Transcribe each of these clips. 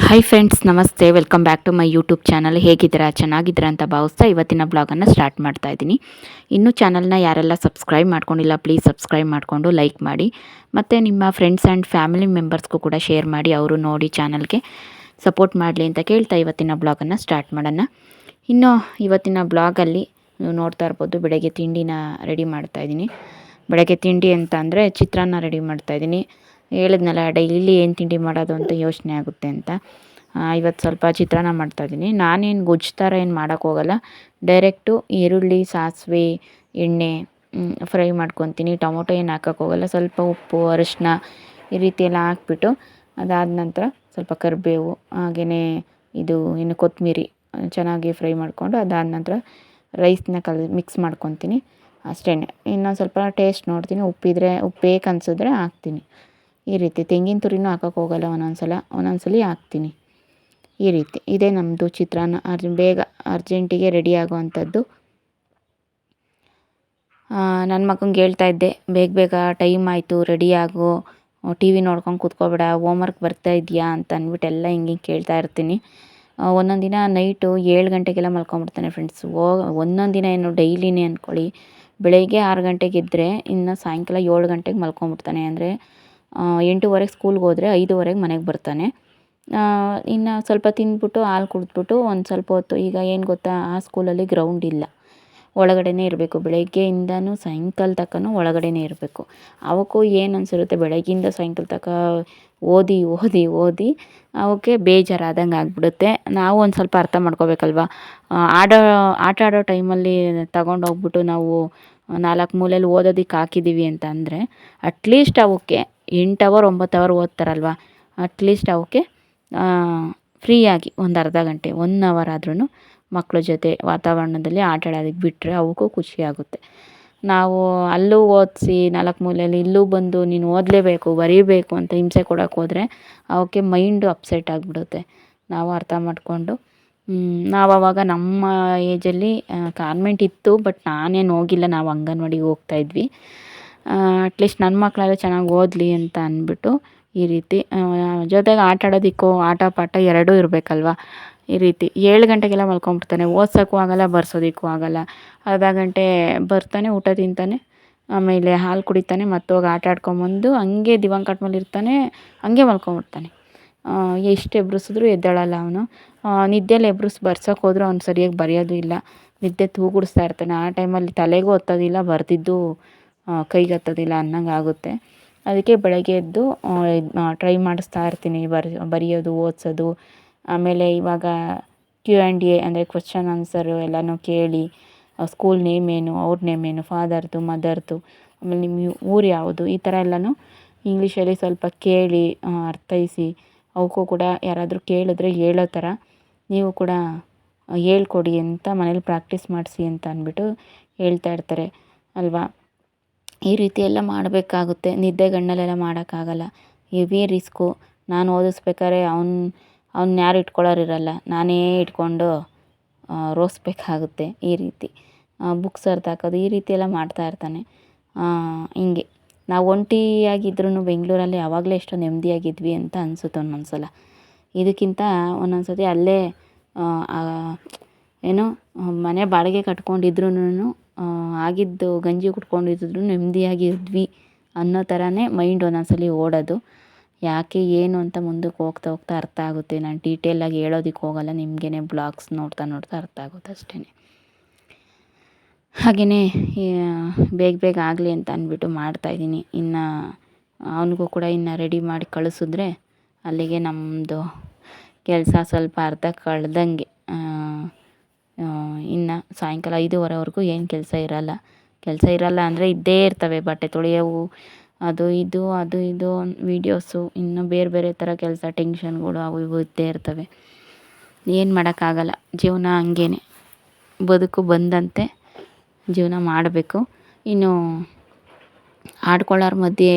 Hi friends, ನಮಸ್ತೆ. Welcome back to my YouTube channel. ಹೇಗಿದ್ದೀರಾ? ಚೆನ್ನಾಗಿದ್ದೀರಾ ಅಂತ ಭಾವಿಸ್ತಾ ಇವತ್ತಿನ ಬ್ಲಾಗನ್ನು ಸ್ಟಾರ್ಟ್ ಮಾಡ್ತಾ ಇದ್ದೀನಿ. ಇನ್ನೂ ಚಾನಲ್ನ ಯಾರೆಲ್ಲ ಸಬ್ಸ್ಕ್ರೈಬ್ ಮಾಡ್ಕೊಂಡಿಲ್ಲ, ಪ್ಲೀಸ್ ಸಬ್ಸ್ಕ್ರೈಬ್ ಮಾಡಿಕೊಂಡು ಲೈಕ್ ಮಾಡಿ. ಮತ್ತು ನಿಮ್ಮ ಫ್ರೆಂಡ್ಸ್ ಆ್ಯಂಡ್ ಫ್ಯಾಮಿಲಿ ಮೆಂಬರ್ಸ್ಗೂ ಕೂಡ ಶೇರ್ ಮಾಡಿ, ಅವರು ನೋಡಿ ಚಾನಲ್ಗೆ ಸಪೋರ್ಟ್ ಮಾಡಲಿ ಅಂತ ಕೇಳ್ತಾ ಇವತ್ತಿನ ಬ್ಲಾಗನ್ನು ಸ್ಟಾರ್ಟ್ ಮಾಡೋಣ. ಇನ್ನು ಇವತ್ತಿನ ಬ್ಲಾಗಲ್ಲಿ ನೀವು ನೋಡ್ತಾ ಇರ್ಬೋದು, ಬೆಳಗ್ಗೆ ತಿಂಡಿನ ರೆಡಿ ಮಾಡ್ತಾಯಿದ್ದೀನಿ. ಬೆಳಗ್ಗೆ ತಿಂಡಿ ಅಂತ ಅಂದರೆ ಚಿತ್ರಾನ್ನ ರೆಡಿ ಮಾಡ್ತಾಯಿದ್ದೀನಿ. ಹೇಳಿದ್ನಲ್ಲ, ಡೈಲಿ ಏನು ತಿಂಡಿ ಮಾಡೋದು ಅಂತ ಯೋಚನೆ ಆಗುತ್ತೆ ಅಂತ. ಇವತ್ತು ಸ್ವಲ್ಪ ಚಿತ್ರಾನ್ನ ಮಾಡ್ತಾಯಿದ್ದೀನಿ. ನಾನೇನು ಗೊಜ್ಜು ಥರ ಏನು ಮಾಡೋಕ್ಕೋಗಲ್ಲ. ಡೈರೆಕ್ಟು ಈರುಳ್ಳಿ, ಸಾಸಿವೆ, ಎಣ್ಣೆ ಫ್ರೈ ಮಾಡ್ಕೊತೀನಿ. ಟೊಮೊಟೊ ಏನು ಹಾಕೋಕ್ಕೋಗಲ್ಲ. ಸ್ವಲ್ಪ ಉಪ್ಪು, ಅರಿಶಿನ ಈ ರೀತಿ ಎಲ್ಲ ಹಾಕ್ಬಿಟ್ಟು, ಅದಾದ ನಂತರ ಸ್ವಲ್ಪ ಕರಿಬೇವು, ಹಾಗೆಯೇ ಇದು ಇನ್ನು ಕೊತ್ತಂಬರಿ ಚೆನ್ನಾಗಿ ಫ್ರೈ ಮಾಡಿಕೊಂಡು, ಅದಾದ ನಂತರ ರೈಸ್ನ ಮಿಕ್ಸ್ ಮಾಡ್ಕೊತೀನಿ. ಅಷ್ಟೇ. ಇನ್ನೊಂದು ಸ್ವಲ್ಪ ಟೇಸ್ಟ್ ನೋಡ್ತೀನಿ, ಉಪ್ಪಿದ್ರೆ ಉಪ್ಪು ಬೇಕು ಅನಿಸಿದ್ರೆ ಹಾಕ್ತೀನಿ. ಈ ರೀತಿ ತೆಂಗಿನ ತುರಿನೂ ಹಾಕೋಕ್ಕೋಗಲ್ಲ, ಒಂದೊಂದ್ಸಲಿ ಹಾಕ್ತೀನಿ. ಈ ರೀತಿ ಇದೇ ನಮ್ಮದು ಚಿತ್ರಾನ್ನ. ಬೇಗ ಅರ್ಜೆಂಟಿಗೆ ರೆಡಿ ಆಗೋವಂಥದ್ದು. ನನ್ನ ಮಗಂಗೆ ಹೇಳ್ತಾ ಇದ್ದೆ, ಬೇಗ ಬೇಗ ಟೈಮ್ ಆಯಿತು, ರೆಡಿ ಆಗು, ಟಿ ವಿ ನೋಡ್ಕೊಂಡು ಕೂತ್ಕೋಬೇಡ, ಹೋಮ್ವರ್ಕ್ ಬರ್ತಾ ಇದೆಯಾ ಅಂತ ಅಂದ್ಬಿಟ್ಟು ಎಲ್ಲ ಹಿಂಗೆ ಕೇಳ್ತಾ ಇರ್ತೀನಿ. ಒಂದೊಂದು ದಿನ ನೈಟು 7 ಗಂಟೆಗೆಲ್ಲ ಮಲ್ಕೊಂಬಿಡ್ತಾನೆ ಫ್ರೆಂಡ್ಸ್. ಒಂದೊಂದು ದಿನ ಏನು ಡೈಲಿನೇ ಅಂದ್ಕೊಳ್ಳಿ. ಬೆಳಗ್ಗೆ 6 ಗಂಟೆಗೆ ಇದ್ದರೆ ಇನ್ನು ಸಾಯಂಕಾಲ 7 ಗಂಟೆಗೆ ಮಲ್ಕೊಂಬಿಡ್ತಾನೆ. ಅಂದರೆ 8:30 ಸ್ಕೂಲ್ಗೆ ಹೋದರೆ 5:30 ಮನೆಗೆ ಬರ್ತಾನೆ. ಇನ್ನು ಸ್ವಲ್ಪ ತಿಂದ್ಬಿಟ್ಟು ಹಾಲು ಕುಡಿದ್ಬಿಟ್ಟು ಒಂದು ಸ್ವಲ್ಪ ಹೊತ್ತು, ಈಗ ಏನು ಗೊತ್ತಾ, ಆ ಸ್ಕೂಲಲ್ಲಿ ಗ್ರೌಂಡ್ ಇಲ್ಲ, ಒಳಗಡೆನೇ ಇರಬೇಕು. ಬೆಳಗ್ಗೆಯಿಂದನೂ ಸಾಯಂಕಾಲ ತನಕನೂ ಒಳಗಡೆನೇ ಇರಬೇಕು. ಅವಕ್ಕೂ ಏನು ಅನಿಸಿರುತ್ತೆ, ಬೆಳಗ್ಗಿಂದ ಸಾಯಂಕಾಲ ತನಕ ಓದಿ ಓದಿ ಓದಿ ಅವಕ್ಕೆ ಬೇಜಾರಾದಂಗೆ ಆಗಿಬಿಡುತ್ತೆ. ನಾವು ಒಂದು ಸ್ವಲ್ಪ ಅರ್ಥ ಮಾಡ್ಕೋಬೇಕಲ್ವ. ಆಟ ಆಡೋ ಟೈಮಲ್ಲಿ ತಗೊಂಡೋಗ್ಬಿಟ್ಟು ನಾವು 4 ಮೂಲೆಯಲ್ಲಿ ಓದೋದಕ್ಕೆ ಹಾಕಿದ್ದೀವಿ ಅಂತ ಅಂದರೆ, ಅಟ್ಲೀಸ್ಟ್ ಅವಕ್ಕೆ 8 ಅವರ್ 9 ಅವರ್ ಓದ್ತಾರಲ್ವ, ಅಟ್ಲೀಸ್ಟ್ ಅವಕ್ಕೆ ಫ್ರೀಯಾಗಿ ಒಂದು ಅರ್ಧ ಗಂಟೆ 1 ಅವರ್ ಆದ್ರೂ ಮಕ್ಕಳ ಜೊತೆ ವಾತಾವರಣದಲ್ಲಿ ಆಟ ಆಡೋದಕ್ಕೆ ಬಿಟ್ಟರೆ ಅವಕ್ಕೂ ಖುಷಿಯಾಗುತ್ತೆ. ನಾವು ಅಲ್ಲೂ ಓದಿಸಿ 4 ಮೂಲೆಯಲ್ಲಿ ಇಲ್ಲೂ ಬಂದು ನೀನು ಓದಲೇಬೇಕು, ಬರೀಬೇಕು ಅಂತ ಹಿಂಸೆ ಕೊಡೋಕೆ ಹೋದರೆ ಅವಕ್ಕೆ ಮೈಂಡು ಅಪ್ಸೆಟ್ ಆಗಿಬಿಡುತ್ತೆ. ನಾವು ಅರ್ಥ ಮಾಡಿಕೊಂಡು, ನಾವು ಆವಾಗ ನಮ್ಮ ಏಜಲ್ಲಿ ಕಾನ್ವೆಂಟ್ ಇತ್ತು, ಬಟ್ ನಾನೇನು ಹೋಗಿಲ್ಲ, ನಾವು ಅಂಗನವಾಡಿಗೆ ಹೋಗ್ತಾಯಿದ್ವಿ. ಅಟ್ಲೀಸ್ಟ್ ನನ್ನ ಮಕ್ಕಳೆಲ್ಲ ಚೆನ್ನಾಗಿ ಓದಲಿ ಅಂತ ಅಂದ್ಬಿಟ್ಟು ಈ ರೀತಿ ಜೊತೆಗೆ ಆಟ ಆಡೋದಕ್ಕೂ ಆಟ ಪಾಠ ಎರಡೂ ಇರಬೇಕಲ್ವ. ಈ ರೀತಿ 7 ಗಂಟೆಗೆಲ್ಲ ಮಲ್ಕೊಂಬಿಡ್ತಾನೆ. ಓದ್ಸೋಕ್ಕೂ ಆಗೋಲ್ಲ, ಬರ್ಸೋದಕ್ಕೂ ಆಗೋಲ್ಲ. ಅರ್ಧ ಗಂಟೆ ಬರ್ತಾನೆ, ಊಟ ತಿಂತಾನೆ, ಆಮೇಲೆ ಹಾಲು ಕುಡಿತಾನೆ, ಮತ್ತೋಗಿ ಆಟ ಆಡ್ಕೊಂಬಂದು ಹಂಗೆ ದಿವಾನ್ ಕಾಟ್ ಮೇಲೆ ಇರ್ತಾನೆ, ಹಂಗೆ ಮಲ್ಕೊಂಬಿಡ್ತಾನೆ. ಎಷ್ಟು ಎಬ್ಬಿಸಿದ್ರೂ ಎದ್ದೇಳಲ್ಲ ಅವನು. ನಿದ್ದೆಯಲ್ಲಿ ಎಬ್ಬಿಸಿ ಬರ್ಸೋಕೆ ಹೋದರೂ ಅವ್ನು ಸರಿಯಾಗಿ ಬರೆಯೋದು ಇಲ್ಲ, ನಿದ್ದೆ ತೂಗುಡಿಸ್ತಾ ಇರ್ತಾನೆ. ಆ ಟೈಮಲ್ಲಿ ತಲೆಗೂ ಹತ್ತೋದಿಲ್ಲ, ಬರೆದಿದ್ದು ಕೈಗೆ ಹತ್ತೋದಿಲ್ಲ ಅನ್ನಂಗೆ ಆಗುತ್ತೆ. ಅದಕ್ಕೆ ಬೆಳಗ್ಗೆ ಎದ್ದು ಟ್ರೈ ಮಾಡಿಸ್ತಾ ಇರ್ತೀನಿ, ಬರೆಯೋದು, ಓದಿಸೋದು. ಆಮೇಲೆ ಇವಾಗ Q&A ಅಂದರೆ ಕ್ವಶನ್ ಆನ್ಸರು ಎಲ್ಲನೂ ಕೇಳಿ, ಸ್ಕೂಲ್ ನೇಮ್ ಏನು, ಅವ್ರ ನೇಮ್ ಏನು, ಫಾದರ್ದು, ಮದರ್ದು, ಆಮೇಲೆ ನಿಮ್ಮ ಊರು ಯಾವುದು, ಈ ಥರ ಎಲ್ಲನೂ ಇಂಗ್ಲೀಷಲ್ಲಿ ಸ್ವಲ್ಪ ಕೇಳಿ ಅರ್ಥೈಸಿ, ಅವಕ್ಕೂ ಕೂಡ ಯಾರಾದರೂ ಕೇಳಿದ್ರೆ ಹೇಳೋ ಥರ ನೀವು ಕೂಡ ಹೇಳ್ಕೊಡಿ ಅಂತ, ಮನೇಲಿ ಪ್ರಾಕ್ಟೀಸ್ ಮಾಡಿಸಿ ಅಂತ ಅಂದ್ಬಿಟ್ಟು ಹೇಳ್ತಾ ಇರ್ತಾರೆ ಅಲ್ವಾ. ಈ ರೀತಿ ಎಲ್ಲ ಮಾಡಬೇಕಾಗುತ್ತೆ. ನಿದ್ದೆಗಣ್ಣಲ್ಲೆಲ್ಲ ಮಾಡೋಕ್ಕಾಗಲ್ಲ, ಹೆವಿ ರಿಸ್ಕು. ನಾನು ಓದಿಸ್ಬೇಕಾದ್ರೆ ಅವ್ನು ಯಾರು ಇಟ್ಕೊಳ್ಳೋರಿರಲ್ಲ, ನಾನೇ ಇಟ್ಕೊಂಡು ರೋಯಿಸ್ಬೇಕಾಗುತ್ತೆ. ಈ ರೀತಿ ಬುಕ್ಸ್ ಅರ್ಥ ಹಾಕೋದು, ಈ ರೀತಿ ಎಲ್ಲ ಮಾಡ್ತಾ ಇರ್ತಾನೆ. ಹಿಂಗೆ ನಾವು ಒಂಟಿಯಾಗಿದ್ರೂ ಬೆಂಗಳೂರಲ್ಲಿ ಆವಾಗಲೇ ಎಷ್ಟೋ ನೆಮ್ಮದಿಯಾಗಿದ್ವಿ ಅಂತ ಅನಿಸುತ್ತೆ ಒಂದೊಂದು ಸಲ. ಇದಕ್ಕಿಂತ ಒಂದೊಂದು ಸತಿ ಅಲ್ಲೇ ಏನೋ ಮನೆ ಬಾಡಿಗೆ ಕಟ್ಕೊಂಡಿದ್ರೂ ಆಗಿದ್ದು ಗಂಜಿ ಕುಟ್ಕೊಂಡಿದ್ರು ನೆಮ್ಮದಿಯಾಗಿದ್ವಿ ಅನ್ನೋ ಥರನೇ ಮೈಂಡ್ ಒಂದೊಂದ್ಸಲಿ ಓಡೋದು. ಯಾಕೆ ಏನು ಅಂತ ಮುಂದಕ್ಕೆ ಹೋಗ್ತಾ ಹೋಗ್ತಾ ಅರ್ಥ ಆಗುತ್ತೆ. ನಾನು ಡೀಟೇಲಾಗಿ ಹೇಳೋದಕ್ಕೆ ಹೋಗಲ್ಲ, ನಿಮಗೇ ಬ್ಲಾಗ್ಸ್ ನೋಡ್ತಾ ನೋಡ್ತಾ ಅರ್ಥ ಆಗುತ್ತೆ ಅಷ್ಟೇ. ಹಾಗೆಯೇ ಬೇಗ ಬೇಗ ಆಗಲಿ ಅಂತ ಅಂದ್ಬಿಟ್ಟು ಮಾಡ್ತಾಯಿದ್ದೀನಿ. ಇನ್ನು ಅವನಿಗೂ ಕೂಡ ಇನ್ನು ರೆಡಿ ಮಾಡಿ ಕಳಿಸಿದ್ರೆ ಅಲ್ಲಿಗೆ ನಮ್ಮದು ಕೆಲಸ ಸ್ವಲ್ಪ ಅರ್ಧ ಕಳೆದಂಗೆ. ಇನ್ನು ಸಾಯಂಕಾಲ 5:30ವರೆಗೂ ಏನು ಕೆಲಸ ಇರಲ್ಲ ಅಂದರೆ ಇದ್ದೇ ಇರ್ತವೆ. ಬಟ್ಟೆ ತೊಳೆಯೋವು, ಅದು ಇದು ವೀಡಿಯೋಸು, ಇನ್ನು ಬೇರೆ ಬೇರೆ ಥರ ಕೆಲಸ, ಟೆನ್ಷನ್ಗಳು ಅವು ಇವು ಇದ್ದೇ ಇರ್ತವೆ. ಏನು ಮಾಡೋಕ್ಕಾಗಲ್ಲ, ಜೀವನ ಹಂಗೇನೆ, ಬದುಕು ಬಂದಂತೆ ಜೀವನ ಮಾಡಬೇಕು. ಇನ್ನು ಆಡ್ಕೊಳ್ಳೋರ ಮಧ್ಯೆ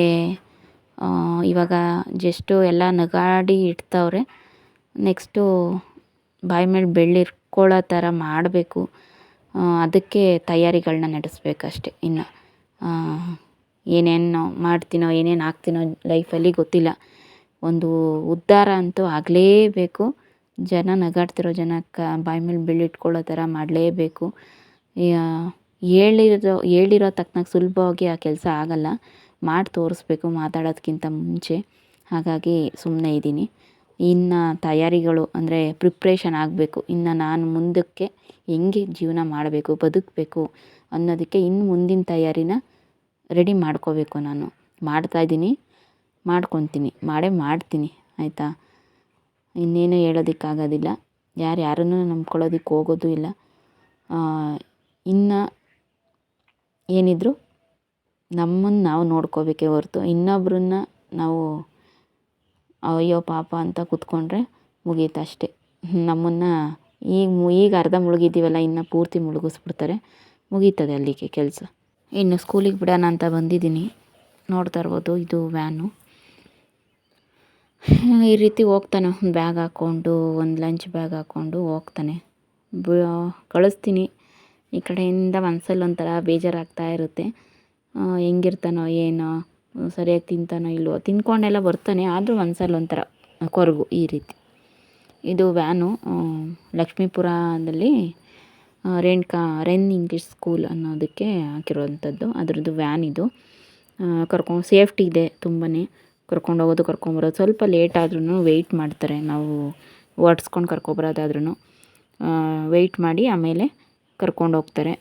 ಇವಾಗ ಜಸ್ಟು ಎಲ್ಲ ನಗಾಡಿ ಇಡ್ತವ್ರೆ. ನೆಕ್ಸ್ಟು ಬಾಯಿ ಮೇಲೆ ಬೆಳ್ಳಿರ್ಕೊಳ್ಳೋ ಥರ ಮಾಡಬೇಕು. ಅದಕ್ಕೆ ತಯಾರಿಗಳನ್ನ ನಡೆಸಬೇಕಷ್ಟೆ. ಇನ್ನು ಏನೇನು ಮಾಡ್ತೀನೋ, ಏನೇನು ಆಗ್ತೀನೋ ಲೈಫಲ್ಲಿ ಗೊತ್ತಿಲ್ಲ. ಒಂದು ಉದ್ಧಾರ ಅಂತೂ ಆಗಲೇಬೇಕು. ಜನ ನಗಾಡ್ತಿರೋ ಜನಕ್ಕೆ ಬಾಯಿ ಮೇಲೆ ಬೀಳಿಟ್ಕೊಳ್ಳೋ ಥರ ಮಾಡಲೇಬೇಕು. ಹೇಳಿರೋ ತಕ್ಕನಾಗಿ ಸುಲಭವಾಗಿ ಆ ಕೆಲಸ ಆಗಲ್ಲ, ಮಾಡಿ ತೋರಿಸ್ಬೇಕು ಮಾತಾಡೋದಕ್ಕಿಂತ ಮುಂಚೆ. ಹಾಗಾಗಿ ಸುಮ್ಮನೆ ಇದ್ದೀನಿ. ಇನ್ನು ತಯಾರಿಗಳು ಅಂದರೆ ಪ್ರಿಪ್ರೇಷನ್ ಆಗಬೇಕು. ಇನ್ನು ನಾನು ಮುಂದಕ್ಕೆ ಹೆಂಗೆ ಜೀವನ ಮಾಡಬೇಕು, ಬದುಕಬೇಕು ಅನ್ನೋದಕ್ಕೆ ಇನ್ನು ಮುಂದಿನ ತಯಾರಿನ ರೆಡಿ ಮಾಡ್ಕೋಬೇಕು. ನಾನು ಮಾಡ್ತಾಯಿದ್ದೀನಿ, ಮಾಡ್ಕೊತೀನಿ, ಮಾಡ್ತೀನಿ ಆಯಿತಾ. ಇನ್ನೇನು ಹೇಳೋದಕ್ಕಾಗೋದಿಲ್ಲ. ಯಾರನ್ನೂ ನಂಬ್ಕೊಳ್ಳೋದಕ್ಕೆ ಹೋಗೋದು ಇಲ್ಲ. ಇನ್ನು ಏನಿದ್ರು ನಮ್ಮನ್ನು ನಾವು ನೋಡ್ಕೋಬೇಕೇ ಹೊರತು ಇನ್ನೊಬ್ಬರನ್ನ ನಾವು ಅಯ್ಯೋ ಪಾಪ ಅಂತ ಕೂತ್ಕೊಂಡ್ರೆ ಮುಗೀತು ಅಷ್ಟೇ. ನಮ್ಮನ್ನು ಈಗ ಅರ್ಧ ಮುಳುಗಿದ್ದೀವಲ್ಲ, ಇನ್ನು ಪೂರ್ತಿ ಮುಳುಗಿಸ್ಬಿಡ್ತಾರೆ, ಮುಗೀತದೆ ಅಲ್ಲಿಗೆ ಕೆಲಸ. ಇನ್ನು ಸ್ಕೂಲಿಗೆ ಬಿಡೋಣ ಅಂತ ಬಂದಿದ್ದೀನಿ. ನೋಡ್ತಾ ಇರ್ಬೋದು, ಇದು ವ್ಯಾನು. ಈ ರೀತಿ ಹೋಗ್ತಾನೆ, ಒಂದು ಬ್ಯಾಗ್ ಹಾಕ್ಕೊಂಡು, ಒಂದು ಲಂಚ್ ಬ್ಯಾಗ್ ಹಾಕ್ಕೊಂಡು ಹೋಗ್ತಾನೆ. ಕಳಿಸ್ತೀನಿ. ಈ ಕಡೆಯಿಂದ ಮನಸ್ಸಲ್ಲಿ ಒಂಥರ ಬೇಜಾರಾಗ್ತಾ ಇರುತ್ತೆ. ಹೆಂಗಿರ್ತಾನೋ ಏನೋ, ಸರಿಯಾಗಿ ತಿಂತಾನೋ ಇಲ್ವೋ, ತಿಂದ್ಕೊಂಡೆಲ್ಲ ಬರ್ತಾನೆ, ಆದರೂ ಮನಸ್ಸಲ್ಲಿ ಒಂಥರ ಕೊರಗು ಈ ರೀತಿ. ಇದು ವ್ಯಾನು ಲಕ್ಷ್ಮೀಪುರದಲ್ಲಿ ರೆನ್ ಇಂಗ್ಲೀಷ್ ಸ್ಕೂಲ್ ಅನ್ನೋದಕ್ಕೆ ಹಾಕಿರೋವಂಥದ್ದು. ಅದರದ್ದು ವ್ಯಾನ್ ಇದು. ಸೇಫ್ಟಿ ಇದೆ ತುಂಬಾ. ಕರ್ಕೊಂಡೋಗೋದು ಕರ್ಕೊಂಬರೋದು ಸ್ವಲ್ಪ ಲೇಟ್ ಆದ್ರೂ ವೆಯ್ಟ್ ಮಾಡ್ತಾರೆ. ನಾವು ಓಡಿಸ್ಕೊಂಡು ಕರ್ಕೊಬರೋದಾದ್ರೂ ವೆಯ್ಟ್ ಮಾಡಿ ಆಮೇಲೆ ಕರ್ಕೊಂಡೋಗ್ತಾರೆ.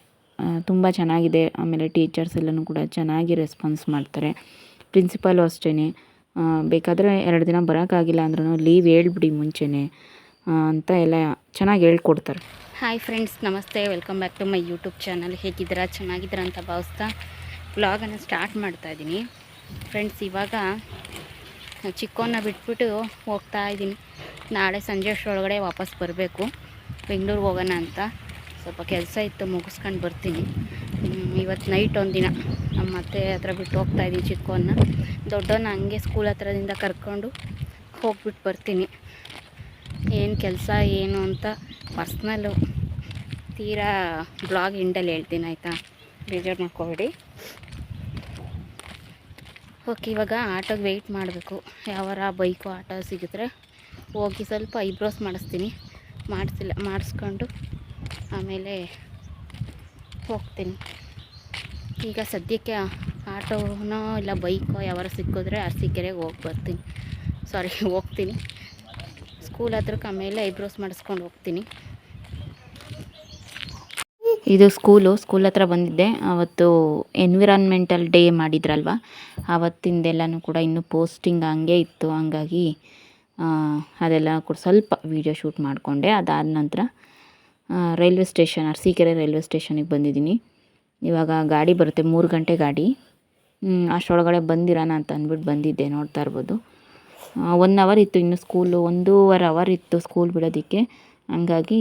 ತುಂಬ ಚೆನ್ನಾಗಿದೆ. ಆಮೇಲೆ ಟೀಚರ್ಸ್ ಎಲ್ಲನೂ ಕೂಡ ಚೆನ್ನಾಗಿ ರೆಸ್ಪಾನ್ಸ್ ಮಾಡ್ತಾರೆ. ಪ್ರಿನ್ಸಿಪಾಲು ಅಷ್ಟೇ. ಬೇಕಾದರೆ 2 ದಿನ ಬರೋಕ್ಕಾಗಿಲ್ಲ ಅಂದ್ರೂ ಲೀವ್ ಹೇಳ್ಬಿಡಿ ಮುಂಚೆನೇ ಅಂತ ಎಲ್ಲ ಚೆನ್ನಾಗಿ ಹೇಳ್ಕೊಡ್ತಾರೆ. ಹಾಯ್ ಫ್ರೆಂಡ್ಸ್, ನಮಸ್ತೆ, welcome back to my YouTube channel. ಹೇಗಿದ್ದೀರಾ? ಚೆನ್ನಾಗಿದ್ದೀರಾ ಅಂತ ಭಾವಿಸ್ತಾ ವ್ಲಾಗನ್ನು ಸ್ಟಾರ್ಟ್ ಮಾಡ್ತಾಯಿದ್ದೀನಿ. ಫ್ರೆಂಡ್ಸ್, ಇವಾಗ ಚಿಕ್ಕವನ್ನ ಬಿಟ್ಬಿಟ್ಟು ಹೋಗ್ತಾ ಇದ್ದೀನಿ. ನಾಳೆ ಸಂಜೆ ಅಷ್ಟರೊಳಗಡೆ ವಾಪಸ್ ಬರಬೇಕು. ಬೆಂಗಳೂರಿಗೆ ಹೋಗೋಣ ಅಂತ ಸ್ವಲ್ಪ ಕೆಲಸ ಇತ್ತು, ಮುಗಿಸ್ಕೊಂಡು ಬರ್ತೀನಿ. ಇವತ್ತು ನೈಟ್ ಒಂದಿನ ನಮ್ಮ ಅತ್ತೆ ಹತ್ರ ಬಿಟ್ಟು ಹೋಗ್ತಾಯಿದ್ದೀನಿ ಚಿಕ್ಕವನ್ನ. ದೊಡ್ಡವನ್ನ ಹಂಗೆ ಸ್ಕೂಲ್ ಹತ್ರದಿಂದ ಕರ್ಕೊಂಡು ಹೋಗ್ಬಿಟ್ಟು ಬರ್ತೀನಿ. ಏನು ಕೆಲಸ ಏನು ಅಂತ ಪರ್ಸ್ನಲ್ಲು ತೀರಾ ಬ್ಲಾಗ್ ಎಂಡಲ್ಲಿ ಹೇಳ್ತೀನಿ ಆಯಿತಾ, ಬೇಜಾರು ಮಾಡ್ಕೋಬೇಡಿ. ಓಕೆ, ಇವಾಗ ಆಟೋಗೆ ವೆಯ್ಟ್ ಮಾಡಬೇಕು. ಯಾವಾರ ಬೈಕು ಆಟೋ ಸಿಗಿದ್ರೆ ಹೋಗಿ ಸ್ವಲ್ಪ ಐಬ್ರೋಸ್ ಮಾಡಿಸ್ತೀನಿ. ಮಾಡಿಸ್ಕೊಂಡು ಆಮೇಲೆ ಹೋಗ್ತೀನಿ. ಈಗ ಸದ್ಯಕ್ಕೆ ಆಟೋನೋ ಇಲ್ಲ ಬೈಕೋ ಯಾವಾರ ಸಿಕ್ಕಿದ್ರೆ ಅರಸೀಕೆರೆಗೆ ಹೋಗ್ತೀನಿ. ಸ್ಕೂಲ್ ಹತ್ರಕ್ಕೆ ಆಮೇಲೆ ಐಬ್ರೋಸ್ ಮಾಡಿಸ್ಕೊಂಡು ಹೋಗ್ತೀನಿ. ಇದು ಸ್ಕೂಲ್ ಹತ್ರ ಬಂದಿದ್ದೆ. ಅವತ್ತು ಎನ್ವಿರಾನ್ಮೆಂಟಲ್ ಡೇ ಮಾಡಿದ್ರಲ್ವ, ಆವತ್ತಿಂದೆಲ್ಲನೂ ಕೂಡ ಇನ್ನೂ ಪೋಸ್ಟಿಂಗ್ ಹಂಗೆ ಇತ್ತು. ಹಂಗಾಗಿ ಅದೆಲ್ಲ ಕೂಡ ಸ್ವಲ್ಪ ವೀಡಿಯೋ ಶೂಟ್ ಮಾಡಿಕೊಂಡೆ. ಅದಾದ ನಂತರ ರೈಲ್ವೆ ಸ್ಟೇಷನ್, ಅರಸೀಕೆರೆ ರೈಲ್ವೆ ಸ್ಟೇಷನಿಗೆ ಬಂದಿದ್ದೀನಿ. ಇವಾಗ ಗಾಡಿ ಬರುತ್ತೆ, 3 ಗಂಟೆ ಗಾಡಿ. ಅಷ್ಟರೊಳಗಡೆ ಬಂದಿರೋಣ ಅಂತ ಅಂದ್ಬಿಟ್ಟು ಬಂದಿದ್ದೆ. ನೋಡ್ತಾ ಇರ್ಬೋದು, 1 ಅವರ್ ಇತ್ತು ಇನ್ನು ಸ್ಕೂಲು, 1.5 ಅವರ್ ಇತ್ತು ಸ್ಕೂಲ್ ಬಿಡೋದಕ್ಕೆ. ಹಂಗಾಗಿ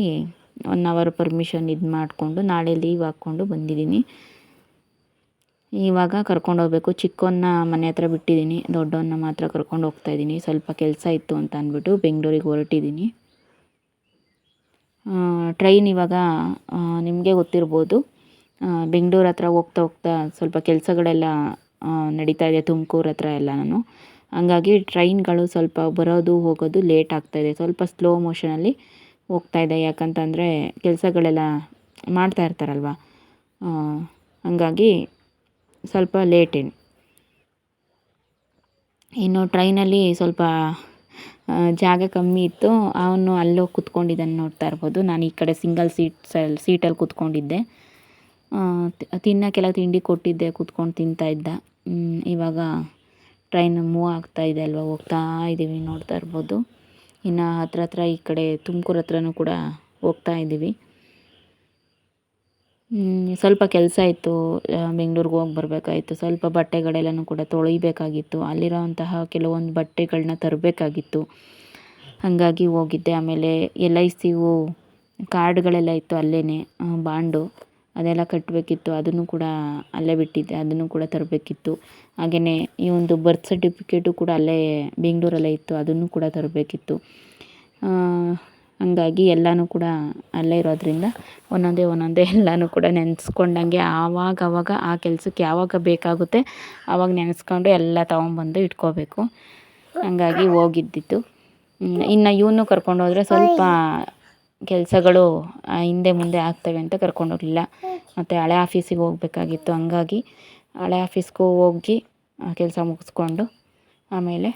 1 ಅವರ್ ಪರ್ಮಿಷನ್ ಇದು ಮಾಡಿಕೊಂಡು ನಾಳೆ ಲೀವ್ ಹಾಕ್ಕೊಂಡು ಬಂದಿದ್ದೀನಿ. ಇವಾಗ ಕರ್ಕೊಂಡೋಗ್ಬೇಕು. ಚಿಕ್ಕವನ್ನ ಮನೆ ಹತ್ರ ಬಿಟ್ಟಿದ್ದೀನಿ, ದೊಡ್ಡವನ್ನ ಮಾತ್ರ ಕರ್ಕೊಂಡು ಹೋಗ್ತಾಯಿದ್ದೀನಿ. ಸ್ವಲ್ಪ ಕೆಲಸ ಇತ್ತು ಅಂತ ಅಂದ್ಬಿಟ್ಟು ಬೆಂಗಳೂರಿಗೆ ಹೊರಟಿದ್ದೀನಿ. ಟ್ರೈನ್ ಇವಾಗ ನಿಮಗೆ ಗೊತ್ತಿರ್ಬೋದು, ಬೆಂಗಳೂರು ಹತ್ರ ಹೋಗ್ತಾ ಸ್ವಲ್ಪ ಕೆಲಸಗಳೆಲ್ಲ ನಡೀತಾ ಇದೆ, ತುಮಕೂರು ಹತ್ರ ಎಲ್ಲ. ಹಂಗಾಗಿ ಟ್ರೈನ್ಗಳು ಸ್ವಲ್ಪ ಬರೋದು ಹೋಗೋದು ಲೇಟ್ ಆಗ್ತಾಯಿದೆ. ಸ್ವಲ್ಪ ಸ್ಲೋ ಮೋಷನಲ್ಲಿ ಹೋಗ್ತಾಯಿದೆ. ಯಾಕಂತಂದರೆ ಕೆಲಸಗಳೆಲ್ಲ ಮಾಡ್ತಾ ಇರ್ತಾರಲ್ವ, ಹಂಗಾಗಿ ಸ್ವಲ್ಪ ಲೇಟೇನು. ಇನ್ನು ಟ್ರೈನಲ್ಲಿ ಸ್ವಲ್ಪ ಜಾಗ ಕಮ್ಮಿ ಇತ್ತು. ಅವನು ಅಲ್ಲೋಗಿ ಕೂತ್ಕೊಂಡಿದ್ದಾನೆ, ನೋಡ್ತಾ ಇರ್ಬೋದು. ನಾನು ಈ ಕಡೆ ಸಿಂಗಲ್ ಸೀಟಲ್ಲಿ ಕೂತ್ಕೊಂಡಿದ್ದೆ. ತಿನ್ನೋಕ್ಕೆಲ್ಲ ತಿಂಡಿ ಕೊಟ್ಟಿದ್ದೆ, ಕೂತ್ಕೊಂಡು ತಿಂತಾಯಿದ್ದ. ಇವಾಗ ಟ್ರೈನ್ ಮೂವ್ ಆಗ್ತಾಯಿದೆ ಅಲ್ವ, ಹೋಗ್ತಾ ಇದ್ದೀವಿ, ನೋಡ್ತಾ ಇರ್ಬೋದು. ಇನ್ನು ಹತ್ರ ಈ ಕಡೆ ತುಮಕೂರು ಹತ್ರನೂ ಕೂಡ ಹೋಗ್ತಾ ಇದ್ದೀವಿ. ಸ್ವಲ್ಪ ಕೆಲಸ ಇತ್ತು, ಬೆಂಗಳೂರಿಗೆ ಹೋಗಿ ಬರಬೇಕಾಯಿತು. ಸ್ವಲ್ಪ ಬಟ್ಟೆಗಳೆಲ್ಲನೂ ಕೂಡ ತೊಳಿಬೇಕಾಗಿತ್ತು. ಅಲ್ಲಿರೋವಂತಹ ಕೆಲವೊಂದು ಬಟ್ಟೆಗಳನ್ನ ತರಬೇಕಾಗಿತ್ತು, ಹಾಗಾಗಿ ಹೋಗಿದ್ದೆ. ಆಮೇಲೆ LIC ಕಾರ್ಡ್ಗಳೆಲ್ಲ ಇತ್ತು ಅಲ್ಲೇ, ಬಾಂಡು ಅದೆಲ್ಲ ಕಟ್ಟಬೇಕಿತ್ತು. ಅದನ್ನು ಕೂಡ ಅಲ್ಲೇ ಬಿಟ್ಟಿದ್ದೆ, ಅದನ್ನು ಕೂಡ ತರಬೇಕಿತ್ತು. ಹಾಗೆಯೇ ಈ ಒಂದು ಬರ್ತ್ ಸರ್ಟಿಫಿಕೇಟು ಕೂಡ ಅಲ್ಲೇ ಬೆಂಗಳೂರಲ್ಲೇ ಇತ್ತು, ಅದನ್ನು ಕೂಡ ತರಬೇಕಿತ್ತು. ಹಂಗಾಗಿ ಎಲ್ಲನೂ ಕೂಡ ಅಲ್ಲೇ ಇರೋದ್ರಿಂದ ಒಂದೊಂದೇ ಎಲ್ಲನೂ ಕೂಡ ನೆನೆಸ್ಕೊಂಡಂಗೆ ಆವಾಗವಾಗ ಆ ಕೆಲಸಕ್ಕೆ ಯಾವಾಗ ಬೇಕಾಗುತ್ತೆ ಆವಾಗ ನೆನೆಸ್ಕೊಂಡು ಎಲ್ಲ ತೊಗೊಂಬಂದು ಇಟ್ಕೋಬೇಕು. ಹಂಗಾಗಿ ಹೋಗಿದ್ದಿತ್ತು. ಇನ್ನು ಇವನು ಕರ್ಕೊಂಡೋದ್ರೆ ಸ್ವಲ್ಪ ಕೆಲಸಗಳು ಹಿಂದೆ ಮುಂದೆ ಆಗ್ತವೆ ಅಂತ ಕರ್ಕೊಂಡೋಗಲಿಲ್ಲ. ಮತ್ತು ಹಳೆ ಆಫೀಸಿಗೆ ಹೋಗ್ಬೇಕಾಗಿತ್ತು, ಹಂಗಾಗಿ ಹಳೆ ಆಫೀಸ್ಗೂ ಹೋಗಿ ಕೆಲಸ ಮುಗಿಸ್ಕೊಂಡು ಆಮೇಲೆ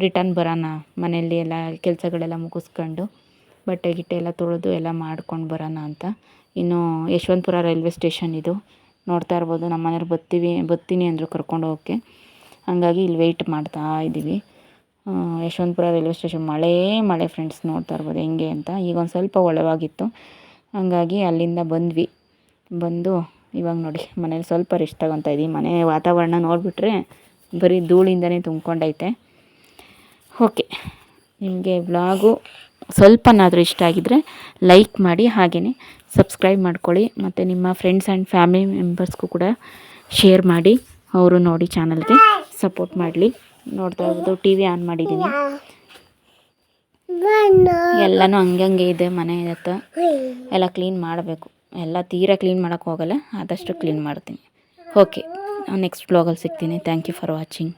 ರಿಟರ್ನ್ ಬರೋಣ, ಮನೆಯಲ್ಲಿ ಎಲ್ಲ ಕೆಲಸಗಳೆಲ್ಲ ಮುಗಿಸ್ಕೊಂಡು ಬಟ್ಟೆ ಗಿಟ್ಟೆ ಎಲ್ಲ ತೊಳೆದು ಎಲ್ಲ ಮಾಡ್ಕೊಂಡು ಬರೋಣ ಅಂತ. ಇನ್ನು ಯಶವಂತಪುರ ರೈಲ್ವೆ ಸ್ಟೇಷನ್ ಇದು ನೋಡ್ತಾ ಇರ್ಬೋದು. ನಮ್ಮ ಮನೆಯವ್ರು ಬರ್ತೀನಿ ಅಂದರು ಕರ್ಕೊಂಡು ಹೋಗೋಕ್ಕೆ, ಹಂಗಾಗಿ ಇಲ್ಲಿ ವೆಯ್ಟ್ ಮಾಡ್ತಾ ಇದ್ದೀವಿ. ಯಶವಂತಪುರ ರೈಲ್ವೆ ಸ್ಟೇಷನ್ ಮಳೆ ಫ್ರೆಂಡ್ಸ್, ನೋಡ್ತಾ ಇರ್ಬೋದು ಹೆಂಗೆ ಅಂತ. ಈಗ ಒಂದು ಸ್ವಲ್ಪ ಒಳವಾಗಿತ್ತು, ಹಂಗಾಗಿ ಅಲ್ಲಿಂದ ಬಂದು ಇವಾಗ ನೋಡಿ ಮನೇಲಿ ಸ್ವಲ್ಪ ರೆಸ್ಟ್ ತಗೊತಾ ಇದ್ದೀವಿ. ಮನೆ ವಾತಾವರಣ ನೋಡಿಬಿಟ್ರೆ ಬರೀ ಧೂಳಿಂದನೇ ತುಂಬ್ಕೊಂಡೈತೆ. ಓಕೆ, ನಿಮಗೆ ವ್ಲಾಗು ಸ್ವಲ್ಪನಾದರೂ ಇಷ್ಟ ಆಗಿದ್ದರೆ ಲೈಕ್ ಮಾಡಿ, ಹಾಗೆಯೇ ಸಬ್ಸ್ಕ್ರೈಬ್ ಮಾಡ್ಕೊಳ್ಳಿ. ಮತ್ತು ನಿಮ್ಮ ಫ್ರೆಂಡ್ಸ್ ಆ್ಯಂಡ್ ಫ್ಯಾಮಿಲಿ ಮೆಂಬರ್ಸ್ಗೂ ಕೂಡ ಶೇರ್ ಮಾಡಿ, ಅವರು ನೋಡಿ ಚಾನಲ್ಗೆ ಸಪೋರ್ಟ್ ಮಾಡಲಿ. ನೋಡ್ತಾ ಇರ್ಬೋದು ಟಿ ವಿ ಆನ್ ಮಾಡಿದ್ದೀನಿ. ಎಲ್ಲನೂ ಹಂಗಂಗೆ ಇದೆ ಮನೆ ಹತ್ರ, ಎಲ್ಲ ಕ್ಲೀನ್ ಮಾಡಬೇಕು. ಎಲ್ಲ ತೀರಾ ಕ್ಲೀನ್ ಮಾಡೋಕ್ಕೆ ಹೋಗಲ್ಲ, ಆದಷ್ಟು ಕ್ಲೀನ್ ಮಾಡ್ತೀನಿ. ಓಕೆ, ನೆಕ್ಸ್ಟ್ ವ್ಲಾಗಲ್ಲಿ ಸಿಗ್ತೀನಿ. Thank you for watching.